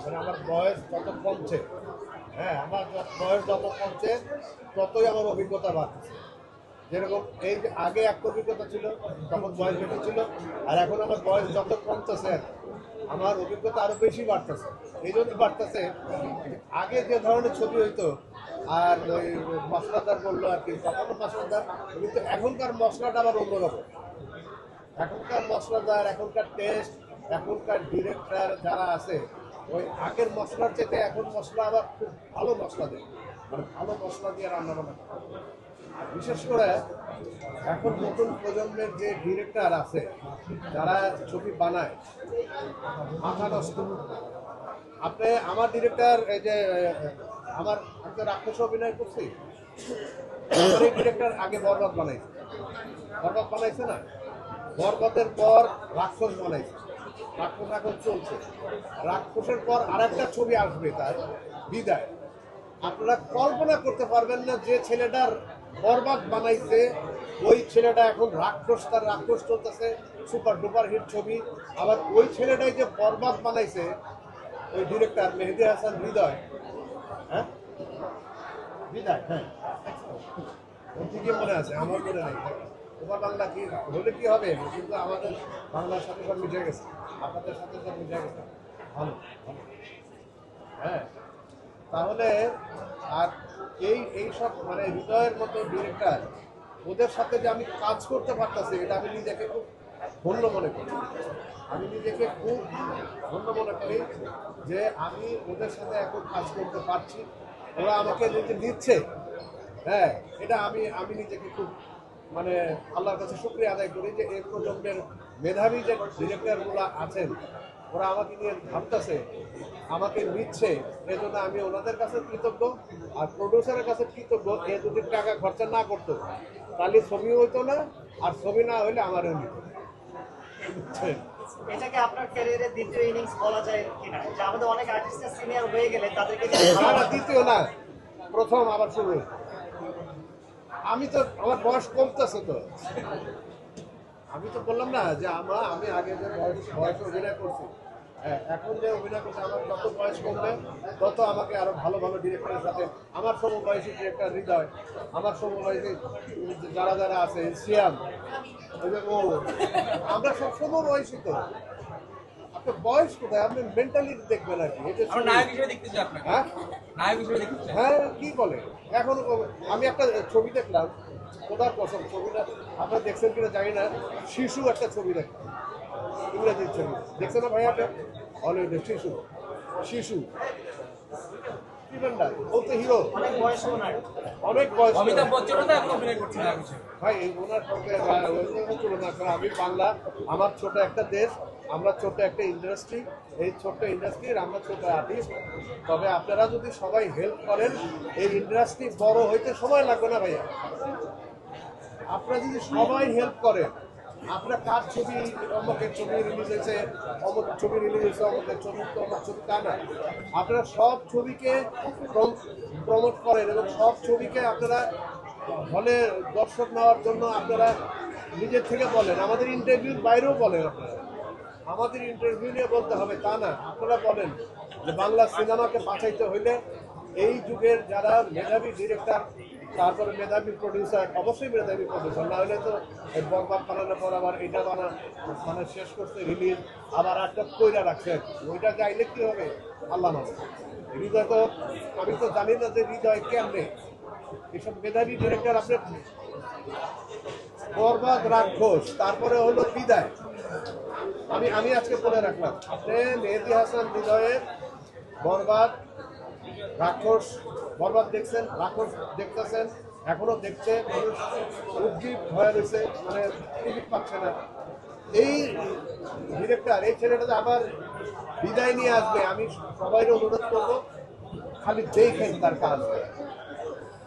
মানে আমার বয়স যত কমছে, হ্যাঁ আমার বয়স যত কমছে ততই আমার অভিজ্ঞতা বাড়ছে। যেরকম এই যে আগে এক অভিজ্ঞতা ছিল, তখন বয়স বেশি ছিল, আর এখন আমার বয়স যত কমতেছে আমার অভিজ্ঞতা আরো বেশি বাড়তেছে। এই জন্য বাড়তেছে, আগে যে ধরনের ছবি হইতো আর ওই মশলাদার বললো আর কি, তখনও মশলাদার, কিন্তু এখনকার মশলাটা আবার অন্যরকম। এখনকার মশলাদার, এখনকার টেস্ট, এখনকার ডিরেক্টর যারা আছে, ওই আগের মশলার চেয়ে এখন মশলা আবার খুব ভালো মশলা দেয়, মানে ভালো মশলা দিয়ে রান্না বান্না করে। বিশেষ করে এখন নতুন প্রজন্মের যে ডিরেক্টর আছে যারা ছবি বানায়, মাথা নষ্ট। আপনি আমার ডিরেক্টর, এই যে আমার আমি তো রাক্ষস অভিনয় করছি, আমার এই ডিরেক্টর আগে বরবাদ বানাইছে, বরবাদ বানাইছে না, বরবাদের পর রাক্ষস বানাইছে, রাক্ষস এখন চলছে, রাক্ষসের পর আরেকটা ছবি আসবে তার বিদায়। আপনারা কল্পনা করতে পারবেন না যে ছেলেটার বরবাদ বানাইছে ওই ছেলেটা এখন রাক্ষস, তার রাক্ষস চলতেছে, সুপার ডুপার হিট ছবি। আবার ওই ছেলেটাই যে বরবাদ বানাইছে, ওই ডিরেক্টর মেহেদী হাসান হৃদয়, হ্যাঁ হৃদয়, হ্যাঁ ওর ঠিকই মনে আছে, আমার মনে নাই। ওপার বাংলা কি হলে কি হবে, কিন্তু আমাদের বাংলার সাথে সব মিশে গেছে, আপনাদের সাথে সব মিশে গেছে। ভালো ভালো, হ্যাঁ। তাহলে আর এই সব মানে হৃদয়ের মতো ডিরেক্টর, ওদের সাথে যে আমি কাজ করতে পারতেছি, এটা আমি নিজেকে খুব ধন্য মনে করি। আমি নিজেকে খুব ধন্য মনে করি যে আমি ওদের সাথে এখন কাজ করতে পারছি, ওরা আমাকে নিজে দিচ্ছে। হ্যাঁ, এটা আমি আমি নিজেকে খুব মানে আল্লাহর কাছে শুকরিয়া আদায় করি যে এই প্রজন্মের মেধাবী যে ডিরেক্টরগুলো আছেন, ওরা আমাকে নিয়ে ভাবতেছে, আমাকে নিচ্ছে, এজন্য আমি ওনাদের কাছে কৃতজ্ঞ। আর প্রডিউসারের কাছে কৃতজ্ঞ, এ যদি টাকা খরচা না করতো তাহলে ছবি হইতো না, আর ছবি না হইলে আমারও নিত। এটাকে আপনার ক্যারিয়ারের দ্বিতীয় ইনিংস বলা যায় কিনা, যে আমাদের অনেক আর্টিস্টরা সিনিয়র হয়ে গেলে তাদেরকে দ্বিতীয় না, প্রথম আবার শুরু। আমি তো আমার বয়স কমতেছে তো, আমি তো বললাম না যে আমি আগে যে বয়সে অভিনয় করছি, এখন যে অভিনয় করছি, আমার যত বয়স কমবে তত আমাকে আরো ভালো ভালো ডিরেক্টরের সাথে, আমার সমবয়সী ডিরেক্টর হৃদয়, আমার সমবয়সী যারা যারা আছে, সিয়াম, ও, আমরা সব সমবয়সী তো। আপনার বয়স কোথায়, আপনি মেন্টালি দেখবেন আর কি। হ্যাঁ হ্যাঁ, কি বলে এখন। আমি একটা ছবি দেখলাম, খোদার কসম, ছবিটা আপনারা দেখছেন কিনা জানি না, শিশু একটা ছবি দেখলাম, ইংরেজির ছবি দেখছেন না ভাই আপনি? হলিউডের শিশু, শিশু ও তো হিরো, অনেক বয়স অনেক বয়স। অমিতাভ বচ্চনও তো এখন অভিনয় করছে না কিছু। ভাই এই ওনার সঙ্গে তুলনা করা, আমি বাংলা, আমার ছোট একটা দেশ, আমরা ছোট একটা ইন্ডাস্ট্রি, এই ছোট্ট ইন্ডাস্ট্রির আমরা ছোট আর্টিস্ট। তবে আপনারা যদি সবাই হেল্প করেন, এই ইন্ডাস্ট্রি বড় হইতে সময় লাগবে না ভাইয়া। আপনারা যদি সবাই হেল্প করেন, আপনার কার ছবি, অমুকের ছবি রিলিজ হয়েছে, অমুক ছবি রিলিজ হয়েছে, অমুকের ছবি তো অমুক ছবি, তা না। আপনারা সব ছবিকে প্রমোট করেন এবং সব ছবিকে আপনারা হলে দর্শক নেওয়ার জন্য আপনারা নিজের থেকে বলেন, আমাদের ইন্টারভিউর বাইরেও বলেন। আপনারা আমাদের ইন্টারভিউ নিয়ে বলতে হবে তা না, আপনারা বলেন যে বাংলা সিনেমাকে বাঁচাইতে হইলে এই যুগের যারা মেধাবী ডিরেক্টর, তারপরে মেধাবী প্রডিউসার, অবশ্যই মেধাবী প্রডিউসার, না হলে তো বরবাদ বানানোর পর আবার এটা মানে শেষ করতে রিলিজ, আবার একটা কইরা রাখছেন, ওইটা চাইলে কি হবে আল্লাহ মানে। হৃদয় তো আমি তো জানি না যে হৃদয় কেমনে, এসব মেধাবী ডিরেক্টর আপনার বরবাদ, রাক্ষস, তারপরে হলো বিদায়। আমি আজকে বলে রাখলাম, আপনি মেহেদী হাসান হৃদয়ের বরবাদ, রাক্ষস, বরবাদ দেখছেন, রাক্ষস দেখতেছেন, এখনো দেখছে, মানুষ উদ্দীপ হয়ে রয়েছে, মানে টিকিট পাচ্ছে না। এই ডিরেক্টর, এই ছেলেটা আবার বিদায় নিয়ে আসবে, আমি সবাই অনুরোধ করবো খালি দেখেন তার কাজ।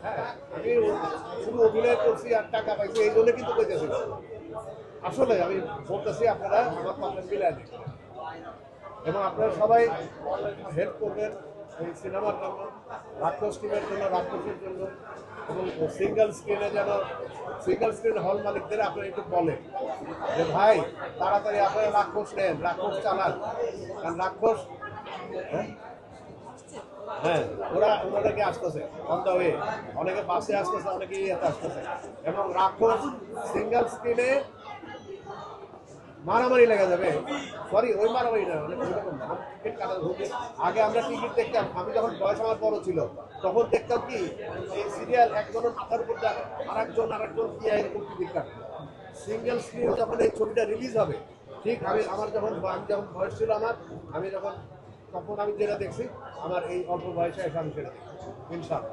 হ্যাঁ, আমি শুধু অভিনয় করছি আর টাকা পাইছি এই জন্য কিন্তু কইতেছি, আসলে আমি বলতেছি আপনারা আমার কথা মিলাই দিন এবং আপনারা সবাই হেল্প করবেন এই সিনেমার জন্য, রাক্ষস টিমের জন্য, রাক্ষসের জন্য, এবং সিঙ্গেল স্ক্রিনে যেন, সিঙ্গেল স্ক্রিন হল মালিকদের আপনারা একটু বলেন যে ভাই তাড়াতাড়ি আপনারা রাক্ষস নেন, রাক্ষস চালান, কারণ রাক্ষস হ্যাঁ হ্যাঁ, ওনাদেরকে আসতেছে অন দ্য ওয়ে, অনেকে বাসে আসতেছে, অনেকে ইয়েতে আসতেছে, এবং রাক্ষস সিঙ্গেল স্ক্রিনে মারামারি লেগে যাবে। সরি, ওই মারামারি না, মানে ওইরকম না, টিকিট কাটা ঢুকে আগে আমরা টিকিট দেখতাম, আমি যখন বয়স আমার বড় ছিল তখন দেখতাম কি এই সিরিয়াল একজনের মাথার উপর আরেকজন দিয়ে এরকম টিকিট কাটতো। সিঙ্গেল স্ক্রিন যখন এই ছবিটা রিলিজ হবে, ঠিক আমি যখন বয়স ছিল আমার, তখন আমি যেটা দেখছি, আমার এই অল্প বয়সে এসে আমি সেটা দেখি ইনশাআল্লাহ।